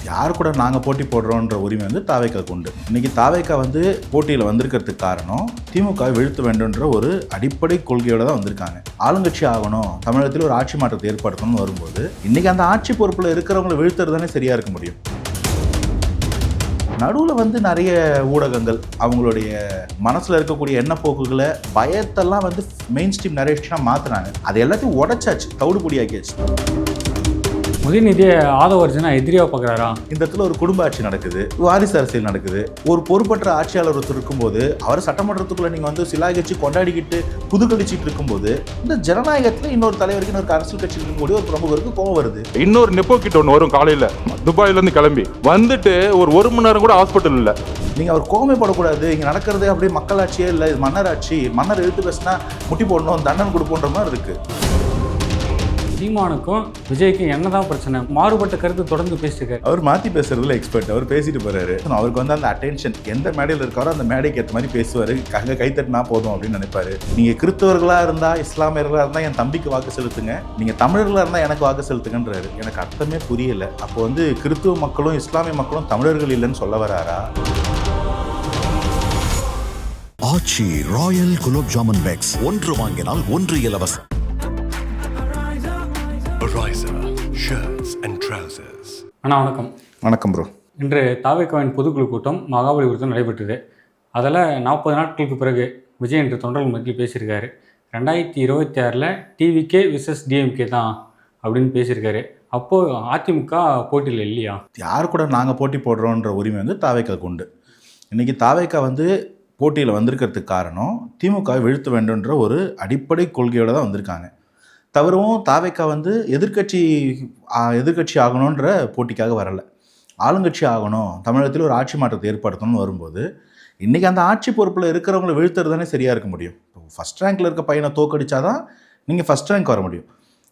யார் கூட நாங்கள் போட்டி போடுறோன்ற உரிமை வந்து தாவேக்காவுக்கு உண்டு. இன்னைக்கு தாவேக்கா வந்து போட்டியில் வந்திருக்கிறதுக்கு காரணம் திமுக வீழ்த்த வேண்டும்ன்ற ஒரு அடிப்படை கொள்கையோட தான் வந்திருக்காங்க. ஆளுங்கட்சி ஆகணும், தமிழகத்தில் ஒரு ஆட்சி மாற்றத்தை ஏற்படுத்தணும்னு வரும்போது இன்னைக்கு அந்த ஆட்சி பொறுப்பில் இருக்கிறவங்களை வீழ்த்துறது தானே சரியா இருக்க முடியும். நடுவில் வந்து நிறைய ஊடகங்கள் அவங்களுடைய மனசில் இருக்கக்கூடிய எண்ணப்போக்குகளை பயத்தெல்லாம் வந்து மெயின் ஸ்ட்ரீம் நரேஷனாக மாற்றினாங்க. அது எல்லாத்தையும் உடைச்சாச்சு, தவிடுபொடி ஆக்கியாச்சு. உதயநிதியை ஆதவர்ஜனா எதிரியாக பார்க்குறாரா? இந்த இடத்துல ஒரு குடும்ப ஆட்சி நடக்குது, வாரிசு அரசியல் நடக்குது. ஒரு பொறுப்பற்ற ஆட்சியாளர் ஒருத்தர் இருக்கும்போது அவர் சட்டமன்றத்துக்குள்ள நீங்கள் வந்து சிலாகிச்சு கொண்டாடிக்கிட்டு புதுக்கழிச்சிட்டு இருக்கும்போது இந்த ஜனநாயகத்தில் இன்னொரு தலைவருக்கு இன்னொரு அரசியல் கட்சி இருக்கக்கூடிய ஒரு பிரமுகருக்கு கோவம் வருது. இன்னொரு நெப்போ கிட்ட ஒன்று வரும் காலையில் துபாயிலேருந்து கிளம்பி வந்துட்டு ஒரு மணி நேரம் கூட ஹாஸ்பிட்டல் இல்லை. நீங்கள் அவர் கோவப்படக்கூடாது. இங்கே நடக்கிறது அப்படியே மக்களாட்சியே இல்லை, இது மன்னர் ஆட்சி, மன்னர் எழுத்து பேசினா முட்டி போடணும், தண்டனை கொடுப்போன்ற மாதிரி இருக்குது. சீமானுக்கும் விஜய்க்கும் என்னதான் பிரச்சனை? மாறுபட்ட கருத்து தொடர்ந்து பேசியிருக்காரு. அவர் மாற்றி பேசுறதுல எக்ஸ்பர்ட். அவர் பேசிட்டு போறாரு. அவருக்கு வந்து அந்த அட்டென்ஷன் எந்த மேடையில் இருக்காரோ அந்த மேடைக்கு ஏற்ற மாதிரி பேசுவார். அங்கே கைத்தட்டினா போதும் அப்படின்னு நினைப்பாரு. நீங்கள் கிறிஸ்தவர்களாக இருந்தால், இஸ்லாமியர்களாக இருந்தால் என் தம்பிக்கு வாக்கு செலுத்துங்க, நீங்கள் தமிழர்களாக இருந்தால் எனக்கு வாக்கு செலுத்துங்கன்றாரு. எனக்கு அர்த்தமே புரியல. அப்போ வந்து கிறிஸ்துவ மக்களும் இஸ்லாமிய மக்களும் தமிழர்கள் இல்லைன்னு சொல்ல வராரா? ஆச்சி ராயல் குலோப் ஜாமுன் பேக்ஸ் ஒன்று வாங்கினால் ஒன்று இலவசம். அண்ணா வணக்கம். வணக்கம் ப்ரோ. இன்று தாவேக்காவின் பொதுக்குழு கூட்டம் மகாபலிபுரத்தில் நடைபெற்றது. அதில் 40 நாட்களுக்கு பிறகு விஜய் என்று தொண்டர்கள் மத்தியில் பேசியிருக்காரு. 2026 டிவிகே விசஸ் டிஎம்கே தான் அப்படின்னு பேசியிருக்காரு. அப்போது அதிமுக போட்டியில் இல்லையா? யார் கூட நாங்கள் போட்டி போடுறோன்ற உரிமை வந்து தாவேக்காவுக்கு உண்டு. இன்றைக்கி தாவேக்கா வந்து போட்டியில் வந்திருக்கிறதுக்கு காரணம் திமுக வீழ்த்த வேண்டும்ன்ற ஒரு அடிப்படை கொள்கையோடு தான் வந்திருக்காங்க. தவிரவும் தாவேக்கா வந்து எதிர்கட்சி ஆகணுன்ற போட்டிக்காக வரலை. ஆளுங்கட்சி ஆகணும், தமிழகத்தில் ஒரு ஆட்சி மாற்றத்தை ஏற்படுத்தணும்னு வரும்போது இன்றைக்கி அந்த ஆட்சி பொறுப்பில் இருக்கிறவங்களை வீழ்த்துறது தானே சரியாக இருக்க முடியும். ஃபஸ்ட் ரேங்க்கில் இருக்க பையனை தோக்கடிச்சா தான் நீங்கள் ஃபஸ்ட் ரேங்க் வர முடியும்.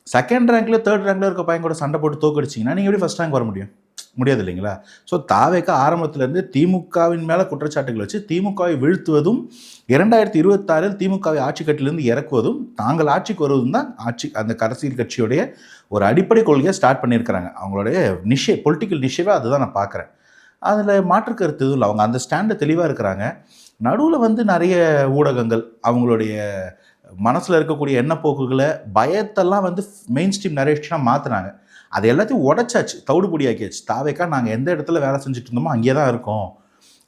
செகண்ட் ரேங்க்கில் தேர்ட் ரேங்க்கில் இருக்க பையன் கூட சண்டை போட்டு தோக்கடிச்சிங்கன்னா நீங்கள் எப்படி ஃபஸ்ட் ரேங்க் வர முடியும்? முடியாது இல்லைங்களா? ஸோ தாவேக்கா ஆரம்பத்திலேருந்து திமுகவின் மேலே குற்றச்சாட்டுகள் வச்சு திமுகவை வீழ்த்துவதும் 2026 திமுகவை ஆட்சி கட்டிலிருந்து இறக்குவதும் தாங்கள் ஆட்சிக்கு வருவதும் தான் அந்த அரசியல் கட்சியுடைய ஒரு அடிப்படை கொள்கையை ஸ்டார்ட் பண்ணியிருக்கிறாங்க. அவங்களுடைய பொலிட்டிக்கல் நிஷேவே அதுதான் நான் பார்க்குறேன். அதில் மாற்றுக்கருத்து எதுவும் இல்லை. அவங்க அந்த ஸ்டாண்டை தெளிவாக இருக்கிறாங்க. நடுவில் வந்து நிறைய ஊடகங்கள் அவங்களுடைய மனசில் இருக்கக்கூடிய எண்ணப்போக்குகளை பயத்தெல்லாம் வந்து மெயின் ஸ்ட்ரீம் நரேஷனாக மாற்றினாங்க. அது எல்லாத்தையும் உடைச்சாச்சு, தவிடுபொடி ஆக்கியாச்சு. தாவேக்கா நாங்கள் எந்த இடத்துல வேலை செஞ்சுட்டு இருந்தோமோ அங்கேயே தான் இருக்கோம்,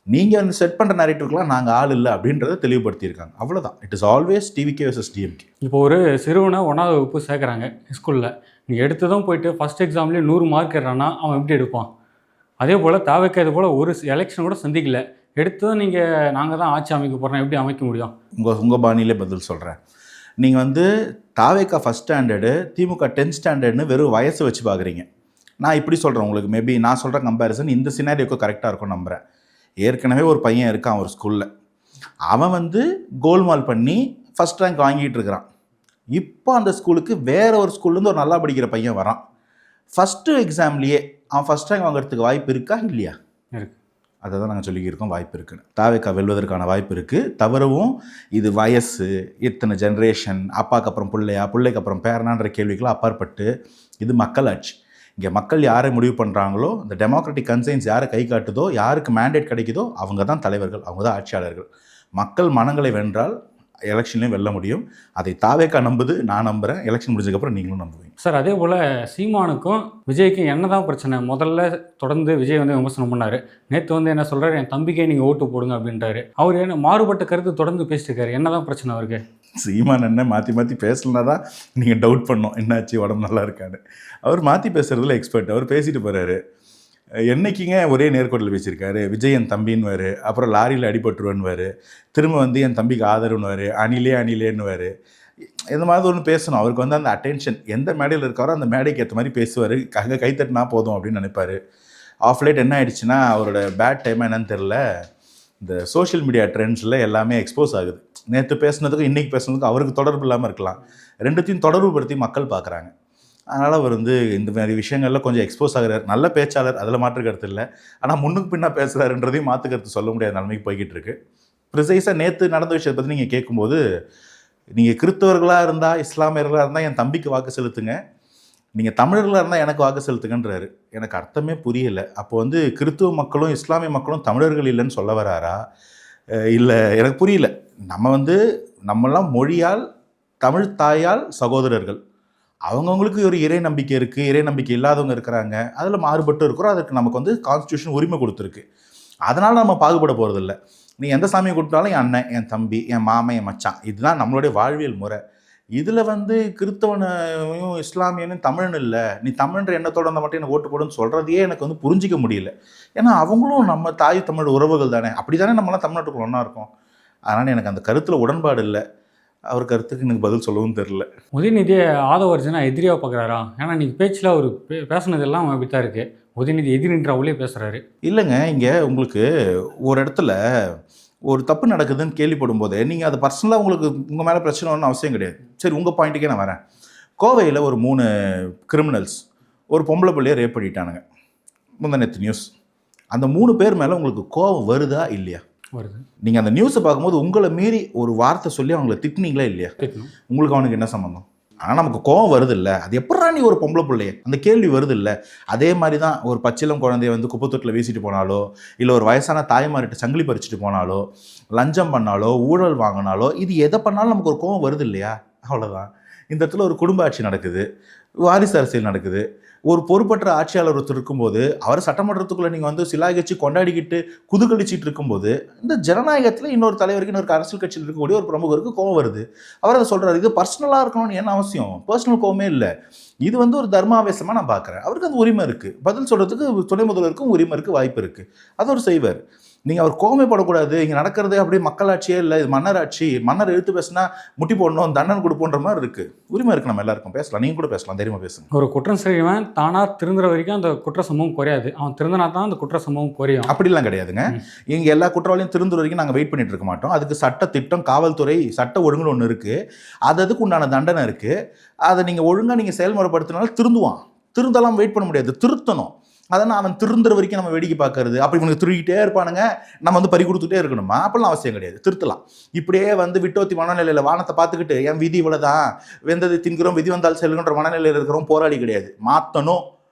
நீங்கள் வந்து செட் பண்ணுற நரேட்டிவ்க்கெலாம் நாங்கள் ஆள் இல்லை அப்படின்றத தெளிவுபடுத்தியிருக்காங்க. அவ்வளோதான். It is always TVK versus DMK. இப்போ ஒரு சிறுவனை 1ஆவது வகுப்பு சேர்க்குறாங்க ஸ்கூலில். நீங்கள் எடுத்ததும் போயிட்டு ஃபஸ்ட் எக்ஸாம்லேயே 100 மார்க் எடுறான்னா அவன் எப்படி எடுப்பான்? அதே போல் தாவேக்கா இது போல் ஒரு எலெக்ஷன் கூட சந்திக்கல, எடுத்ததும் நீங்கள் நாங்கள் தான் ஆட்சி அமைக்க போகிறோம், எப்படி அமைக்க முடியும்? உங்கள் பாணியிலே பதில் சொல்கிறேன். நீங்கள் வந்து தாவேக்கா ஃபஸ்ட் ஸ்டாண்டர்டு, திமுக 10th ஸ்டாண்டர்ட்னு வெறும் வயசு வச்சு பார்க்குறீங்க. நான் இப்படி சொல்கிறேன் உங்களுக்கு, மேபி நான் சொல்கிற கம்பேரிசன் இந்த சினாரியோக்கு கரெக்டாக இருக்கும் நம்புகிறேன். ஏற்கனவே ஒரு பையன் இருக்கான் ஒரு ஸ்கூலில், அவன் வந்து கோல்மால் பண்ணி ஃபஸ்ட் ரேங்க் வாங்கிட்டு இருக்கிறான். இப்போ அந்த ஸ்கூலுக்கு வேறு ஒரு ஸ்கூல்லேருந்து ஒரு நல்லா படிக்கிற பையன் வரான். ஃபஸ்ட்டு எக்ஸாம்லேயே அவன் ஃபஸ்ட் ரேங்க் வாங்குறதுக்கு வாய்ப்பு இருக்கா இல்லையா? இருக்கு. அதை தான் நாங்கள் சொல்லிக்கிருக்கோம், வாய்ப்பு இருக்குன்னு. தாவேக்கா வெல்வதற்கான வாய்ப்பு இருக்குது. தவிரவும் இது வயசு, இத்தனை ஜென்ரேஷன், அப்பாவுக்கு அப்புறம் பிள்ளையா, பிள்ளைக்கு அப்புறம் பேரனான்ற கேள்விக்கெல்லாம் அப்பாற்பட்டு இது மக்களாட்சி. இங்கே மக்கள் யாரை முடிவு பண்ணுறாங்களோ, இந்த டெமோக்ராட்டிக் கன்சைன்ஸ் யாரை கை காட்டுதோ, யாருக்கு மேண்டேட் கிடைக்குதோ அவங்க தான் தலைவர்கள், அவங்க தான் ஆட்சியாளர்கள். மக்கள் மனங்களை வென்றால் எலெக்ஷன்லேயும் வெல்ல முடியும். அதை தாவேக்கா நம்புது, நான் நம்புகிறேன். எலெக்ஷன் முடிஞ்சதுக்கப்புறம் நீங்களும் நம்புவீங்க. சார், அதே போல் சீமானுக்கும் விஜய்க்கும் என்ன தான் பிரச்சனை? முதல்ல தொடர்ந்து விஜய் வந்து விமர்சனம் பண்ணார். நேற்று வந்து என்ன சொல்கிறார், என் தம்பிக்கே நீங்கள் ஓட்டு போடுங்க அப்படின்றாரு. அவர் என்ன மாறுபட்ட கருத்து தொடர்ந்து பேசிட்டுருக்காரு. என்ன தான் பிரச்சனை அவருக்கு? சீமான் என்ன மாற்றி பேசலனா தான் நீங்கள் டவுட் பண்ணோம், என்னாச்சு உடம்பு நல்லா இருக்கான்னு. அவர் மாற்றி பேசுகிறதுல எக்ஸ்பர்ட். அவர் பேசிட்டு போகிறாரு. என்னைக்குங்க ஒரே நேர்கோட்டில் பேசியிருக்காரு. விஜய் என் தம்பின்னுவார், அப்புறம் லாரியில் அடிபட்டுருவன்னுவார், திரும்ப வந்து என் தம்பிக்கு ஆதரவுன்னுவார், அணிலேன்னுவார். இந்த மாதிரி ஒன்று பேசணும். அவருக்கு வந்து அந்த அட்டென்ஷன் எந்த மேடையில் இருக்காரோ அந்த மேடைக்கு ஏற்ற மாதிரி பேசுவார். கைத்தட்டினா போதும் அப்படின்னு நினைப்பார். ஆஃப் லைட் என்ன ஆயிடுச்சுன்னா அவரோட பேட் டைம் என்னன்னு தெரில, இந்த சோஷியல் மீடியா ட்ரெண்ட்ஸில் எல்லாமே எக்ஸ்போஸ் ஆகுது. நேற்று பேசுனதுக்கும் இன்றைக்கி பேசுனதுக்கும் அவருக்கு தொடர்பு இல்லாமல் இருக்கலாம். ரெண்டுத்தையும் தொடர்பு படுத்தி மக்கள் பார்க்குறாங்க. அதனால் அவர் வந்து இந்த மாதிரி விஷயங்களில் கொஞ்சம் எக்ஸ்போஸ் ஆகிறார். நல்ல பேச்சாளர், அதில் மாற்று கருத்து இல்லை. ஆனால் முன்னுக்கு பின்னா பேசுகிறாருன்றதையும் மாற்று கருத்து சொல்ல முடியாத நிலைமைக்கு போய்கிட்டு இருக்கு. ப்ரிசைஸாக நேற்று நடந்த விஷயத்தை பற்றி நீங்கள் கேட்கும்போது, நீங்கள் கிறிஸ்தவர்களாக இருந்தால், இஸ்லாமியர்களாக இருந்தால் என் தம்பிக்கு வாக்கு செலுத்துங்க, நீங்கள் தமிழர்களாக இருந்தால் எனக்கு வாக்கு செலுத்துங்கன்றாரு. எனக்கு அர்த்தமே புரியலை. அப்போ வந்து கிறித்துவ மக்களும் இஸ்லாமிய மக்களும் தமிழர்கள் இல்லைன்னு சொல்ல வராரா? இல்லை, எனக்கு புரியல. நம்மெல்லாம் மொழியால் தமிழ் தாயால் சகோதரர்கள். அவங்கவுங்களுக்கு ஒரு இறை நம்பிக்கை இருக்குது, இறை நம்பிக்கை இல்லாதவங்க இருக்கிறாங்க, அதில் மாறுபட்டு இருக்கிறோம். அதுக்கு நமக்கு வந்து கான்ஸ்டியூஷன் உரிமை கொடுத்துருக்கு. அதனால் நம்ம பாகுபட போகிறதில்ல. நீ எந்த சாமியை கொடுத்தாலும் என் அண்ணன், என் தம்பி, என் மாமன், என் மச்சான், இதுதான் நம்மளுடைய வாழ்வியல் முறை. இதில் வந்து கிறிஸ்தவனையும் இஸ்லாமியனும் தமிழன் இல்லை, நீ தமிழ்ன்ற எண்ணத்தோட வந்தால் மட்டும் எனக்கு ஓட்டு போடுன்னு சொல்கிறதையே எனக்கு வந்து புரிஞ்சிக்க முடியல. ஏன்னா அவங்களும் நம்ம தாய் தமிழ் உறவுகள் தானே, அப்படி தானே நம்மளாம் தமிழ்நாட்டுக்குள்ள ஒன்றா இருக்கோம். அதனால் எனக்கு அந்த கருத்தில் உடன்பாடு இல்லை. அவர் கருத்துக்கு எனக்கு பதில் சொல்லவும் தெரில. உதயநிதியை ஆதவர்ஜனா எதிரியாக பார்க்குறாரா? ஏன்னா நீங்கள் பேச்சில் அவர் பேசுனதெல்லாம் அப்படி தான் இருக்குது. உதயநிதி எதிரின்ற அவளே பேசுகிறாரு. இல்லைங்க, இங்கே உங்களுக்கு ஒரு இடத்துல ஒரு தப்பு நடக்குதுன்னு கேள்விப்படும் போதே நீங்கள் அது பர்சனலாக உங்களுக்கு உங்கள் மேலே பிரச்சனை ஒன்றும் அவசியம் கிடையாது. சரி, உங்கள் பாயிண்ட்டுக்கே நான் வரேன். கோவையில் ஒரு 3 கிரிமினல்ஸ் ஒரு பொம்பளை பிள்ளையை ரேப் பண்ணிட்டானுங்க. முந்தநேற்று நியூஸ். அந்த 3 பேர் மேலே உங்களுக்கு கோவம் வருதா இல்லையா? வருது. நீங்கள் அந்த நியூஸை பார்க்கும்போது உங்களை மீறி ஒரு வார்த்தை சொல்லி அவங்கள திட்டினீங்களா இல்லையா? உங்களுக்கு அவனுக்கு என்ன சம்மந்தம்? ஆனால் நமக்கு கோவம் வருது இல்லை, அது எப்படா நீ ஒரு பொம்பளை பிள்ளைய, அந்த கேள்வி வருது இல்லை. அதே மாதிரி தான் ஒரு பச்சிலம் குழந்தைய வந்து குப்பத்தொட்டில் வீசிட்டு போனாலோ, இல்லை ஒரு வயசான தாய்மார்கிட்ட சங்கிலி பறிச்சுட்டு போனாலோ, லஞ்சம் பண்ணாலோ, ஊழல் வாங்கினாலோ, இது எதை பண்ணாலும் நமக்கு ஒரு கோவம் வருது இல்லையா? அவ்வளோதான். இந்த இடத்துல ஒரு குடும்ப ஆட்சி நடக்குது, வாரிசு அரசியல் நடக்குது. ஒரு பொறுப்பற்ற ஆட்சியாளர் ஒருத்தர் இருக்கும்போது அவர் சட்டமன்றத்துக்குள்ளே நீங்கள் வந்து சிலாகிச்சு கொண்டாடிக்கிட்டு குதுகலிச்சிட்டு இருக்கும்போது இந்த ஜனநாயகத்தில் இன்னொரு தலைவருக்கு, இன்னொரு அரசியல் கட்சியில் இருக்கக்கூடிய ஒரு பிரமுகருக்கு கோவம் வருது. அவர் அதை சொல்கிறார். இது பர்சனலாக இருக்கணும்னு என்ன அவசியம்? பர்சனல் கோவமே இல்லை. இது வந்து ஒரு தர்மாவேசமாக நான் பார்க்குறேன். அவருக்கு அந்த உரிமை இருக்குது, பதில் சொல்கிறதுக்கு துணை முதல்வருக்கும் உரிமை இருக்குது, வாய்ப்பு இருக்குது, அது ஒரு செய்வார். நீங்கள் அவர் கோவமைப்படக்கூடாது. இங்கே நடக்கிறது அப்படியே மக்களாட்சியே இல்லை, இது மன்னராட்சி, மன்னர் எழுத்து பேசினா முட்டி போடணும், தண்டனை கொடுப்போன்ற மாதிரி இருக்குது. உரிமை இருக்குது, நம்ம எல்லாருக்கும் பேசலாம். நீங்கள் கூட பேசலாம், தைரியமாக பேசுங்க. ஒரு குற்றம் செய்வன் தானாக திருந்துற வரைக்கும் அந்த குற்ற சம்பவம் குறையாது. அவன் திருந்தினா தான் அந்த குற்ற சம்பவம் குறையும். அப்படிலாம் கிடையாதுங்க. இங்கே எல்லா குற்றவாளியும் திருந்துற வரைக்கும் நாங்கள் வெயிட் பண்ணிட்டு இருக்க மாட்டோம். அதுக்கு சட்ட திட்டம், காவல்துறை, சட்ட ஒழுங்குன்னு ஒன்று இருக்குது. அதுக்கு உண்டான தண்டனை இருக்குது. அதை நீங்கள் ஒழுங்காக நீங்கள் செயல்முறைப்படுத்தினாலும் திருந்துவான். திருந்தெல்லாம் வெயிட் பண்ண முடியாது, திருத்தணும். அதனால் அவன் திருந்துற வரைக்கும் நம்ம வேடிக்கை பார்க்கறது, அப்படி இவனுக்கு திருடிக்கிட்டே இருப்பானுங்க, நம்ம வந்து பறி கொடுத்துட்டே இருக்கணுமா? அப்படிலாம் அவசியம் கிடையாது, திருத்தலாம். இப்படியே வந்து விட்டோத்தி மனநிலையில் வானத்தை பார்த்துக்கிட்டு என் விதி இவ்வளோதான், வெந்தது தின்கிறோம், விதி வந்தால் செல்லுன்ற மனநிலையில் இருக்கிறோம் போராடி கிடையாது. மாற்றணும்,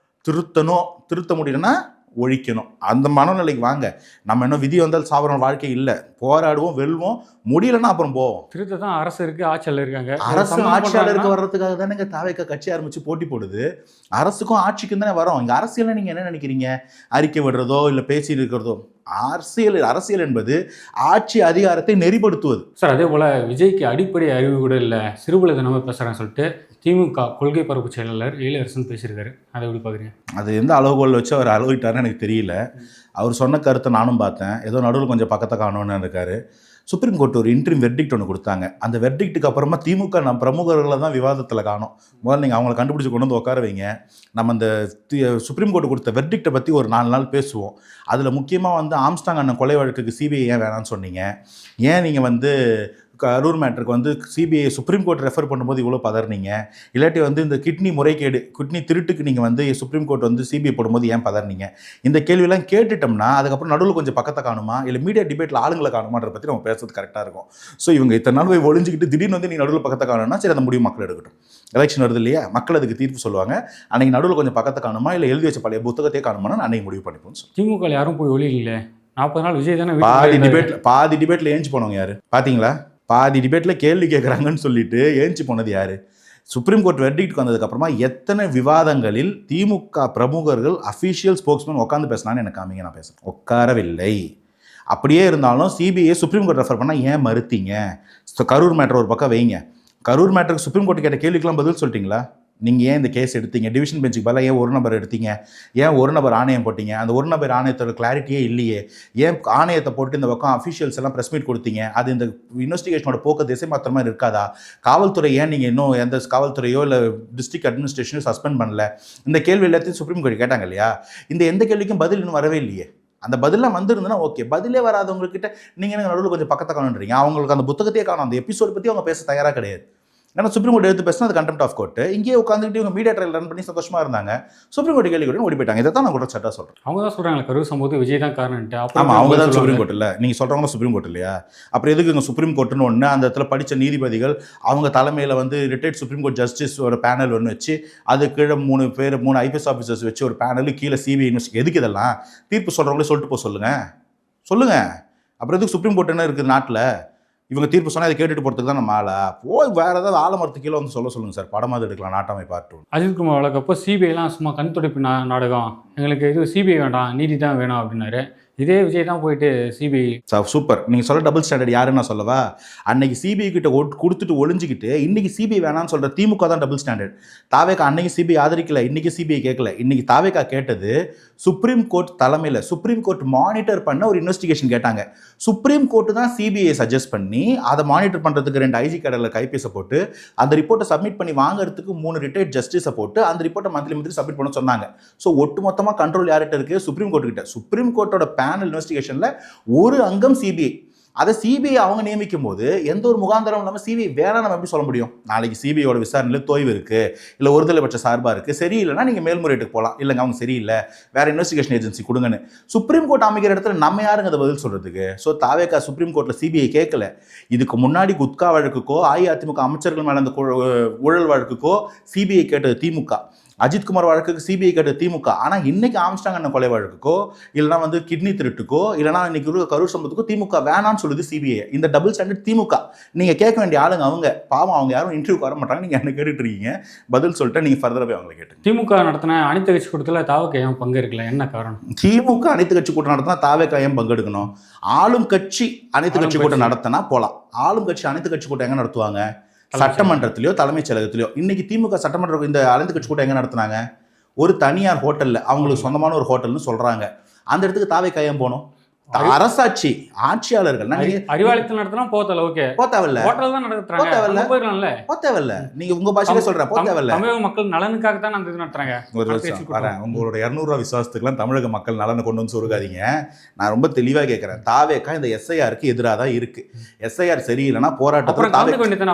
திருத்தணும். திருத்த முடியலன்னா ஒழிக்கணும். அந்த மனநிலைக்கு வாங்க. நம்ம என்ன விதி வந்தால் சாப்பிட்ற வாழ்க்கை இல்லை, போராடுவோம், வெல்வோம், முடியலன்னா அப்புறம் போவோம். திருத்த தான் அரசு இருக்குது, ஆட்சியாளர் இருக்காங்க. அரசு ஆட்சியாளருக்கு வர்றதுக்காக தானே தாவேக்கா கட்சி ஆரம்பித்து போட்டி போடுது. அரசுக்கும் ஆட்சிக்கும் தானே வரோம். இங்கே அரசியலில் நீங்கள் என்ன நினைக்கிறீங்க? அறிக்கை விடுறதோ இல்லை பேசி இருக்கிறதோ? அரசியல் என்பது ஆட்சி அதிகாரத்தை நெறிப்படுத்துவது. சார், அதே போல் விஜய்க்கு அடிப்படை அறிவு கூட இல்லை, சிறுபுல தினமாக பேசுகிறேன்னு சொல்லிட்டு திமுக கொள்கை பரப்பு செயலாளர் எழிலரசன் பேசியிருக்காரு. அதை எப்படி பார்க்குறீங்க? அது எந்த அளவுகோல் வச்சு அவர் அளவிட்டாருன்னு எனக்கு தெரியல. அவர் சொன்ன கருத்தை நானும் பார்த்தேன். ஏதோ நடுவில் கொஞ்சம் பக்கத்தை காணணும்னு இருக்காரு. சுப்ரீம் கோர்ட் ஒரு இன்ட்ரீம் வெர்டிக்ட் ஒன்று கொடுத்தாங்க. அந்த வெர்டிக்ட்டுக்கு அப்புறமா திமுக நம்ம பிரமுகர்களை தான் விவாதத்தில் காணும். முதல்ல நீங்கள் அவங்கள கண்டுபிடிச்சி கொண்டு வந்து உட்கார வைங்க. நம்ம அந்த சுப்ரீம் கோர்ட் கொடுத்த வெர்டிக்டை பற்றி ஒரு 4 நாள் பேசுவோம். அதில் முக்கியமாக வந்து ஆம்ஸ்டாங் அண்ணன் கொலை வழக்குக்கு சிபிஐ ஏன் வேணான்னு சொன்னீங்க? ஏன் நீங்கள் வந்து கரூர் மேட்டருக்கு வந்து சிபிஐ சுப்ரீம் கோர்ட் ரெஃபர் பண்ணும்போது இவ்வளோ பதறினீங்க? இல்லாட்டி வந்து இந்த கிட்னி முறைகேடு, கிட்னி திருட்டுக்கு நீங்கள் வந்து சுப்ரீம் கோர்ட் வந்து சிபிஐ போடும்போது ஏன் பதறினீங்க? இந்த கேள்வியெல்லாம் கேட்டுட்டோம்னா அதுக்கப்புறம் நடுவில் கொஞ்சம் பக்கத்தை காணுமா, இல்லை மீடியா டிபேட்டில் ஆளுங்களை காணுமான்ற பற்றி நம்ம பேசுறது கரெக்டாக இருக்கும். ஸோ இவங்க இத்தனை நாள் போய் ஒழிஞ்சிக்கிட்டு திடீர்னு வந்து நீ நடுவில் பக்கத்தை காணும்னா சரி, அந்த முடிவு மக்கள் எடுக்கட்டும். எலெக்ஷன் வருது இல்லையா, மக்கள் அதுக்கு தீர்ப்பு சொல்லுவாங்க. அன்றைக்கி நடுவில் கொஞ்சம் பக்கத்தை காணுமா, இல்லை எழுதி வச்ச பழைய புத்தகத்தையே காணுமான்னு அன்றைக்கி முடிவு பண்ணிப்போம். திமுக யாரும் போய் ஒழியில்லை. 40 நாள் விஜய் தானே பாதி டிபேட்டில் ஏஞ்சி போனவங்க யார் பார்த்தீங்களா? பாதி டிபேட்டில் கேள்வி கேட்குறாங்கன்னு சொல்லிட்டு ஏஞ்சி போனது யார்? சுப்ரீம் கோர்ட் வெர்டிக்ட் வந்ததுக்கப்புறமா எத்தனை விவாதங்களில் திமுக பிரமுகர்கள் அஃபீஷியல் ஸ்போக்ஸ்மேன் உட்காந்து பேசினான்னு எனக்கு காமிங்க, நான் பேசுகிறேன். உட்காரவில்லை. அப்படியே இருந்தாலும் சிபிஐ சுப்ரீம் கோர்ட் ரெஃபர் பண்ணால் ஏன் மறுத்தீங்க? கரூர் மேட்டர் ஒரு பக்கம் வைங்க. கரூர் மேட்டருக்கு சுப்ரீம் கோர்ட்டு கேட்ட கேள்விக்கெல்லாம் பதில் சொல்லிட்டீங்களா? நீங்கள் ஏன் இந்த கேஸ் எடுத்தீங்க? டிவிஷன் பெஞ்சுக்கு பதிலாக ஏன் ஒரு நபர் எடுத்தீங்க? ஏன் ஒரு நபர் ஆணையம் போட்டீங்க? அந்த ஒரு நபர் ஆணையத்தோட கிளாரிட்டியே இல்லையே. ஏன் ஆணையத்தை போட்டு இந்த பக்கம் அஃபிஷியல்ஸ் எல்லாம் ப்ரெஸ் மீட் கொடுத்தீங்க? அது இந்த இன்வெஸ்டிகேஷனோட போக்க திசை மாத்திர மாதிரி இருக்காதா? காவல்துறை ஏன் நீங்கள் இன்னும் எந்த காவல்துறையோ இல்லை டிஸ்ட்ரிக்ட் அட்மினிஸ்ட்ரேஷனோ சஸ்பெண்ட் பண்ணல? இந்த கேள்வி எல்லாத்தையும் சுப்ரீம் கோர்ட் கேட்டாங்க இல்லையா? இந்த எந்த கேள்விக்கும் பதில் இன்னும் வரவே இல்லையே. அந்த பதிலாம் வந்திருந்ததுன்னா ஓகே. பதிலே வராதவங்கக்கிட்ட நீங்கள் எனக்கு நடுவில் கொஞ்சம் பக்கத்தை காணுன்றீங்க. அவங்களுக்கு அந்த புத்தகத்தையே காணும், அந்த எபிசோடு பற்றி அவங்க பேச தயாராக கிடையாது. ஏன்னா சுப்ரீம் கோர்ட் எடுத்து பேசினா அது கண்டெம்ட் ஆஃப் கோர்ட். இங்கேயே உட்காந்துட்டு இவங்க மீடியா ட்ரையல் ரன் பண்ணி சந்தோஷமா இருந்தாங்க. சுப்ரீம் கோர்ட் கேள்வி ஓடி போயிட்டாங்க. இதை தான் நான் கூட சட்டா சொல்றேன். அவங்க தான் சொல்றாங்க கரூர் சம்பவத்துக்கு விஜய் தான் காரணம்ட்டு. ஆமா, அவங்க தான் சுப்ரீம் கோர்ட் இல்லை, நீங்க சொல்றவங்க சுப்ரீம் கோர்ட் இல்லையா? அப்புறம் எதுக்கு இங்கே சுப்ரீம் கோர்ட்னு ஒன்று அந்த இடத்துல படித்த நீதிபதிகள் அவங்க தலைமையில் வந்து ரிட்டையர்ட் சுப்ரீம் கோர்ட் ஜஸ்டிஸ் ஒரு பேனல் ஒன்று வச்சு அது கீழே 3 ஐபிஎஸ் ஆஃபீஸர்ஸ் வச்சு ஒரு பேனல் கீழே சிபிஐ இன்வெஸ்டிகேட். எதுக்கு இதெல்லாம்? தீர்ப்பு சொல்கிறவங்களே சொல்லிட்டு போக சொல்லுங்க. அப்புறம் எதுக்கு சுப்ரீம் கோர்ட் என்ன இருக்குது நாட்டில்? இவங்க தீர்ப்பு சொன்னால் இதை கேட்டுட்டு போகிறதுக்கு தான் நம்ம ஆளா? போய் வேற ஏதாவது ஆலமரத்து கீழே வந்து சொல்லுங்க சார், படமாக எடுக்கலாம் நாட்டாமை பார்த்து. அஜித்குமார் வழக்கப்போ சிபிஐலாம் சும்மா கண் துடைப்பு நாடகம், எங்களுக்கு இது சிபிஐ வேண்டாம் நீதி தான் வேணும் அப்படின்னாரு. இதே விஜய் தான் போயிட்டு சிபிஐ. சூப்பர், நீங்கள் சொல்ல டபுள் ஸ்டாண்டர்ட் யாருன்னு நான் சொல்லவா? அன்னைக்கு சிபிஐ கிட்ட கொடுத்துட்டு ஒளிஞ்சிக்கிட்டு இன்னைக்கு சிபிஐ வேணாம்னு சொல்கிற திமுக தான் டபுள் ஸ்டாண்டர்ட். தாவேக்கா அன்னைக்கு சிபிஐ ஆதரிக்கல, இன்னைக்கு சிபிஐ கேட்கல. இன்னைக்கு தாவேக்கா கேட்டது சுப்ரீம் கோர்ட் தலைமையில் சுப்ரீம் கோர்ட் மானிட்டர் பண்ண ஒரு இன்வெஸ்டிகேஷன் கேட்டாங்க. சுப்ரீம் கோர்ட்டு தான் சிபிஐ சஜஸ்ட் பண்ணி அதை மானிட்டர் பண்ணுறதுக்கு 2 ஐஜி கடலில் கைப்பேச போட்டு அந்த ரிப்போர்ட்டை சப்மிட் பண்ணி வாங்குறதுக்கு 3 ரிட்டையர்ட் ஜஸ்டிஸை போட்டு அந்த ரிப்போர்ட்டை மந்த்லி சப்மிட் பண்ண சொன்னாங்க. ஸோ ஒட்டு மொத்தமாக கண்ட்ரோல் யார்கிட்ட இருக்குது? சுப்ரீம் கோர்ட்டு கிட்ட. சுப்ரீம் கோர்ட்டோட பேனல் இன்வெஸ்டிகேஷனில் ஒரு அங்கம் சிபிஐ. அதை சிபிஐ அவங்க நியமிக்கும் போது எந்த ஒரு முகாந்திரம் இல்லாமல் சிபிஐ வேணாம் நம்ம எப்படி சொல்ல முடியும்? நாளைக்கு சிபிஐயோட விசாரணையில் தொய்வு இருக்குது, இல்லை ஒருதலைபட்ச சார்பாக இருக்குது, சரியில்லைன்னா நீங்கள் மேல்முறையீட்டுக்கு போகலாம். இல்லைங்க அவங்க சரியில்லை, வேற இன்வெஸ்டிகேஷன் ஏஜென்சி கொடுங்கன்னு சுப்ரீம் கோர்ட் அமைக்கிற இடத்துல நம்ம யாருங்க அதை பதில் சொல்கிறதுக்கு? ஸோ தாவேக்கா சுப்ரீம் கோர்ட்டில் சிபிஐ கேட்கல. இதுக்கு முன்னாடி குட்கா வழக்குக்கோ அஇஅதிமுக அமைச்சர்கள் மேலே அந்த ஊழல் வழக்குக்கோ சிபிஐ கேட்டது திமுக. அஜித்குமார் வழக்குக்கு சிபிஐ கேட்டது திமுக. ஆனால் இன்னைக்கு ஆம்ஸ்டாங் அண்ணன் கொலை வழக்குக்கோ இல்லைனா வந்து கிட்னி திருட்டுக்கோ இல்லைனா இன்னைக்கு கரூர் சம்பவத்துக்கோ திமுக வேணான்னு சொல்லுது சிபிஐ. இந்த டபுள் ஸ்டாண்டர்ட் திமுக. நீங்கள் கேட்க வேண்டிய ஆளுங்க அவங்க. பாவம், அவங்க யாரும் இன்டர்வியூக்கு வர மாட்டாங்க. நீங்கள் என்ன கேட்டுட்டு இருக்கீங்க? பதில் சொல்லிட்டு நீங்கள் ஃபர்தராக போய் அவங்களை கேட்டு. திமுக நடத்தின அனைத்து கட்சி கூட்டத்தில் தாவேக்கா ஏன் பங்கு இருக்கல? என்ன காரணம்? திமுக அனைத்து கட்சி கூட்டம் நடத்தினா தாவேக்கா ஏன் பங்கெடுக்கணும்? ஆளும் கட்சி அனைத்து கட்சி கூட்டம் நடத்தினா போகலாம். ஆளும் கட்சி அனைத்து கட்சி கூட்டம் எங்கே நடத்துவாங்க? சட்டமன்றத்திலையோ தலைமைச் செயலகத்திலையோ. இன்னைக்கு திமுக சட்டமன்ற இந்த அனைத்து கட்சி கூட்டம் எங்கே நடத்துனாங்க? ஒரு தனியார் ஹோட்டலில், அவங்களுக்கு சொந்தமான ஒரு ஹோட்டல்னு சொல்கிறாங்க. அந்த இடத்துக்கு தாவேக்கா ஏன் போகணும்? அரசாட்சி ஆட்சியாளர்கள் அறிவாலயத்தில் நடத்தினா போத்தல ஓகே, போத்தவல்ல ஹோட்டல் தான் நடத்துறாங்க, போயிடலாம்ல. போத்தவல்ல, நீங்க உங்க பாஷையில சொல்றேன், போத்தவல்ல. தமிழக மக்கள் நலனுக்காக தான் அந்த இது நடத்துறாங்க. ஒரு வரேன், உங்களோட 200 ரூபா விசுவாசத்துக்குலாம் தமிழக மக்கள் நலனை கொண்டு வந்து சொருகாதீங்க. நான் ரொம்ப தெளிவா கேட்கறேன். தாவேக்கா இந்த எஸ்ஐஆருக்கு எதிராக தான் இருக்கு. எஸ்ஐஆர் சரியில்லைன்னா போராட்டத்தில்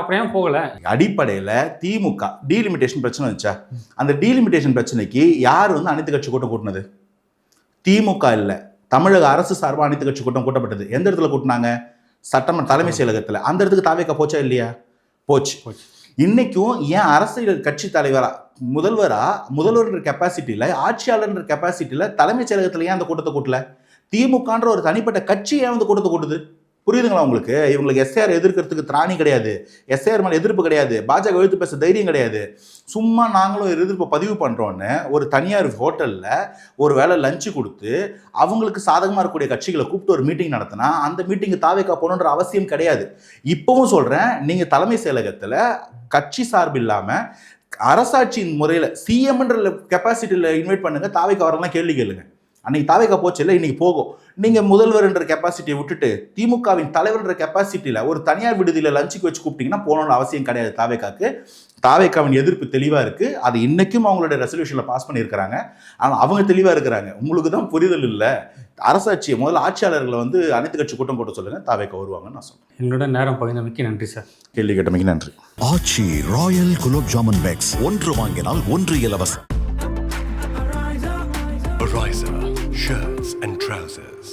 அப்புறம் போகல. அடிப்படையில திமுக டீலிமிட்டேஷன் பிரச்சனை வச்சா, அந்த டீலிமிட்டேஷன் பிரச்சனைக்கு யார் வந்து அனைத்து கட்சி கூட்டம் கூட்டினது? திமுக இல்ல, தமிழக அரசு சார்பாக அனைத்து கட்சி கூட்டம் கூட்டப்பட்டது. எந்த இடத்துல கூட்டினாங்க? சட்டமன்ற தலைமை செயலகத்தில். அந்த இடத்துக்கு தாவேக்கா போச்சா இல்லையா? போச்சு. இன்னைக்கும் ஏன் அரசியல் கட்சி தலைவரா முதல்வர்ன்ற கெப்பாசிட்டியில், ஆட்சியாளர்ன்ற கெப்பாசிட்டியில் தலைமைச் செயலகத்தில் ஏன் அந்த கூட்டத்தை கூட்டல? திமுகன்ற ஒரு தனிப்பட்ட கட்சி ஏன் அந்த கூட்டத்தை கூட்டுது? புரியுதுங்களா உங்களுக்கு? இவங்களுக்கு எஸ்ஐஆர் எதிர்க்கிறதுக்கு திராணி கிடையாது, எஸ்ஐஆர் மேலே எதிர்ப்பு கிடையாது, பாஜக எழுத்து பேச தைரியம் கிடையாது. சும்மா நாங்களும் எதிர்ப்பு பதிவு பண்ணுறோன்னு ஒரு தனியார் ஹோட்டலில் ஒரு வேளை லஞ்சு கொடுத்து அவங்களுக்கு சாதகமாக இருக்கக்கூடிய கட்சிகளை கூப்பிட்டு ஒரு மீட்டிங் நடத்தினா அந்த மீட்டிங்கு தாவேக்கா போகணுன்ற அவசியம் கிடையாது. இப்போவும் சொல்கிறேன், நீங்கள் தலைமை செயலகத்தில் கட்சி சார்பு இல்லாமல் அரசாட்சியின் முறையில் சிஎம்ன்ற கெப்பாசிட்டியில் இன்வைட் பண்ணுங்க, தாவேக்கா வரலாம் கேள்வி கேளுங்க. அன்னைக்கு தாவேக்கா போச்சு இல்லை, இன்னைக்கு போகும். நீங்கள் முதல்வர் என்ற கெப்பாசிட்டியை விட்டுட்டு திமுகவின் தலைவர் என்ற கெப்பாசிட்டியில் ஒரு தனியார் விடுதியில் லஞ்சுக்கு வச்சு கூப்பிட்டீங்கன்னா போகணும்னு அவசியம் கிடையாது. தாவேக்காக்கு தாவேக்காவின் எதிர்ப்பு தெளிவாக இருக்குது. அது இன்னைக்கும் அவங்களுடைய ரெசல்யூஷனில் பாஸ் பண்ணியிருக்கிறாங்க. ஆனால் அவங்க தெளிவாக இருக்கிறாங்க. உங்களுக்கு தான் புரிதல் இல்லை. அரசாட்சியை முதல்ல ஆட்சியாளர்களை வந்து அனைத்து கட்சி கூட்டம் போட்டு சொல்லுங்கள், தாவேக்கா வருவாங்கன்னு நான் சொல்கிறேன். என்னோட நேரம் பகிர்ந்தமைக்கு நன்றி சார். கேள்வி கேட்டமைக்கு நன்றி. ஆச்சி ராயல் குலோப் ஜாமன் பேக்ஸ், ஒன்று வாங்கினால் ஒன்று இலவசம். Ariza shirts and trousers.